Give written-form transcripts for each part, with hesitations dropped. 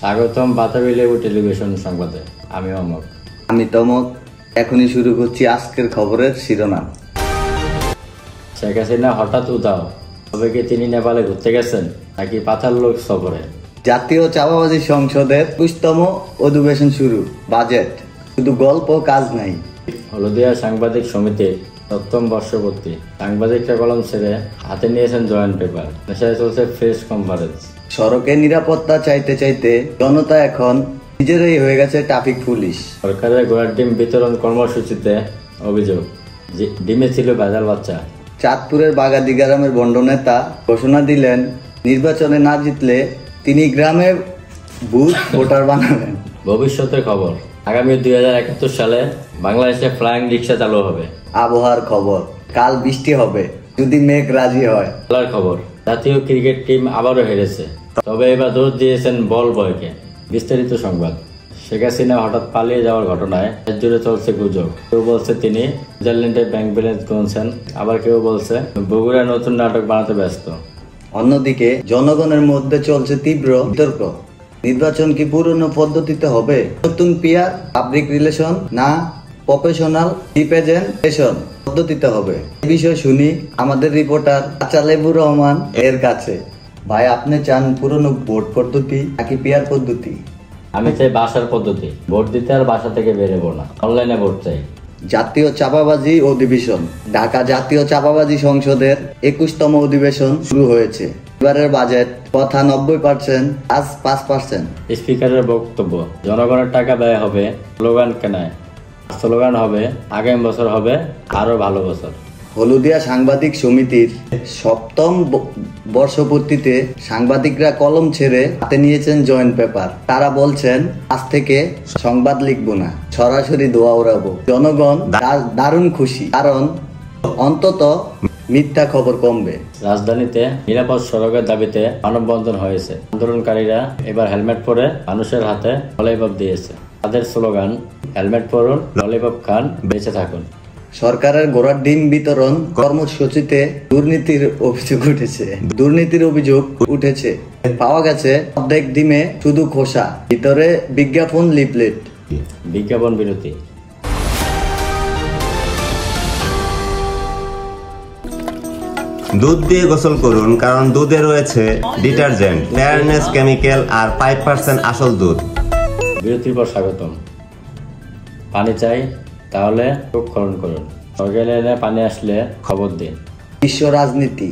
স্বাগতম বাতাবি লেবু টেলিভিশন সংবাদে। আমি অমর। আমি তমক। এখনই শুরু করছি আজকের খবরের শিরোনাম। শেখ হাসিনা হঠাৎ উধাও, তবে কি তিনি নেপালে ঘুরতে গেছেন নাকি পাথার লোক সফরে? জাতীয় চাঁদাবাজি সংসদের ২৫তম অধিবেশন শুরু। বাজেট শুধু গল্প, কাজ নাই। হলদিয়া সাংবাদিক সমিতির ৭ম বর্ষপূর্তি। সাংবাদিকরা কলম ছেড়ে হাতে নিয়েছেন জয়েন্ট পেপার। দেশে চলছে প্রেস কনফারেন্স। সড়কে নিরাপত্তা চাইতে চাইতে জনতা এখন নিজেরাই হয়ে গেছে ট্রাফিক পুলিশ। সরকারের ঘোড়ার ডিম বিতরণ কর্মসূচিতে অভিযোগ, ডিমে ছিল ভেজাল বাচ্চা। চাঁদপুরের বাগাদি গ্রামের বন্ড নেতা ঘোষণা দিলেন, নির্বাচনে না জিতলে তিনি গ্রামে বুথ ভোটার বানাবেন। ভবিষ্যতের খবর, আগামী ২০৭১ সালে বাংলাদেশে ফ্লাইং রিক্সা চালু হবে। আবহাওয়ার খবর, কাল বৃষ্টি হবে যদি মেঘ রাজি হয়। খেলার খবর, জাতীয় ক্রিকেট টিম আবারও হেরেছে, তবে এবার দোষ দিয়েছেন বল বয়কে। বিস্তারিত সংবাদ। শেখ হাসিনা হঠাৎ পালিয়ে যাওয়ার ঘটনায় দেশ জুড়ে চলছে গুজব। কেউ বলছে তিনি সুইজারল্যান্ডে ব্যাংক ব্যালেন্স গুনছেন, আবার কেউ বলছে বগুড়ায় নতুন নাটক বানাতে ব্যস্ত। অন্যদিকে জনগণের মধ্যে চলছে তীব্র বিতর্ক। নির্বাচন কি পুরনো পদ্ধতিতে হবে? নতুন পিয়ার পাবলিক রিলেশন না প্রফেশনাল রিপ্রেজেন্টেশন পদ্ধতিতে হবে? এই বিষয় শুনি আমাদের রিপোর্টার আচ্ছা লেবুর রহমান এর কাছে। ভাই, আপনি চান পুরনো ভোট পদ্ধতি নাকি পিয়ার পদ্ধতি? আমি চাই বাসার পদ্ধতি। ভোট দিতে আর বাসা থেকে বেরোবো না, অনলাইনে ভোট চাই। জাতীয় চাঁদাবাজি অধিবেশন। ঢাকা জাতীয় চাঁদাবাজি সংসদের ২১তম অধিবেশন শুরু হয়েছে। এবারের বাজেট কথা ৯০%, আজ ৫%। স্পিকারের বক্তব্য, জনগণের টাকা ব্যয় হবে স্লোগান কেনায়। স্লোগান হবে আগামী বছর হবে আরো ভালো বছর। হলদিয়া সাংবাদিক সমিতির ৭ম বর্ষপূর্তিতে সাংবাদিকরা কলম ছেড়ে হাতে নিয়েছেন জয়েন্ট পেপার। তারা বলছেন, আজ থেকে সংবাদ লিখবো না, সরাসরি দোয়া ওড়াবো। জনগণ দারুণ খুশি, কারণ অন্তত মিথ্যা খবর কমবে। রাজধানীতে নিরাপদ সড়কের দাবিতে মানববন্ধন হয়েছে। আন্দোলনকারীরা এবার হেলমেট পরে মানুষের হাতে ললিপপ দিয়েছে। তাদের স্লোগান, হেলমেট পরুন, ললিপপ খান, বেঁচে থাকুন। সরকারের ঘোড়ার ডিম বিতরণ কর্মসূচিতে দুর্নীতির অভিযোগ উঠেছে। পাওয়া গেছে অর্ধেক ডিমে শুধু খোসা, ভিতরে বিজ্ঞাপন লিফলেট। বিজ্ঞাপন বিরতি। দুধ দিয়ে গোসল করুন, কারণ দুধে রয়েছে ডিটারজেন্ট, ফেয়ারনেস কেমিক্যাল আর 5% আসল দুধ। বিরতির পর স্বাগতম। পানি চাই, তাহলে চোখ খনন করুন। সরকারি লাইনে পানি আসলে খবর দিন। বিশ্ব রাজনীতি,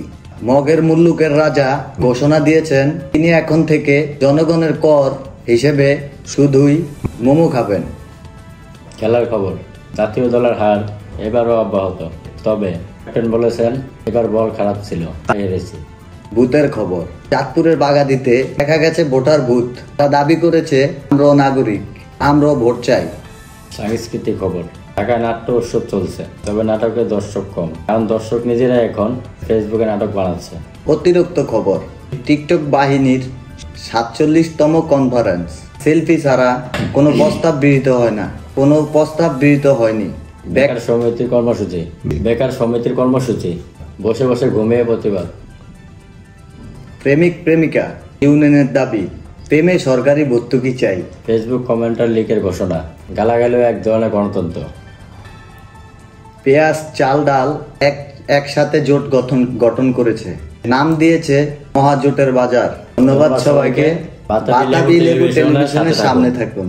মগের মুল্লুকের রাজা ঘোষণা দিয়েছেন তিনি এখন থেকে জনগণের কর হিসেবে শুধুই মোমো খাবেন। খেলার খবর, জাতীয় দলের হার এবারও অব্যাহত, তবে ক্যাপ্টেন বলেছেন এবার বল খারাপ ছিল, তাই হেরেছি। ভূতের খবর, চাঁদপুরের বাগাদিতে দেখা গেছে ভোটার ভূত। তা দাবি করেছে আমরাও নাগরিক, আমরাও ভোট চাই। সাংস্কৃতিক খবর, ঢাকায় নাট্য উৎসব চলছে, তবে নাটকের দর্শক কম, কারণ দর্শক নিজেরা এখন ফেসবুকে নাটক বানাচ্ছে। অতিরিক্ত খবর, টিকটক বাহিনীর ৪৭তম কনফারেন্স। সেলফি ছাড়া কোনো প্রস্তাব গৃহীত হয় না, কোনো প্রস্তাব গৃহীত হয়নি। বেকার সমিতির কর্মসূচি, বসে বসে ঘুমিয়ে প্রতিবাদ। প্রেমিক প্রেমিকা ইউনিয়নের দাবি, প্রেমে সরকারি ভর্তুকি চাই। ফেসবুক কমেন্টার লিকের ঘোষণা, গালাগালিও এক ধরনের গণতন্ত্র। পেঁয়াজ চাল ডাল একসাথে জোট গঠন করেছে, নাম দিয়েছে মহাজোটের বাজার। ধন্যবাদ সবাইকে। বাতাবি লেবু টেলিভিশনের সামনে থাকুন।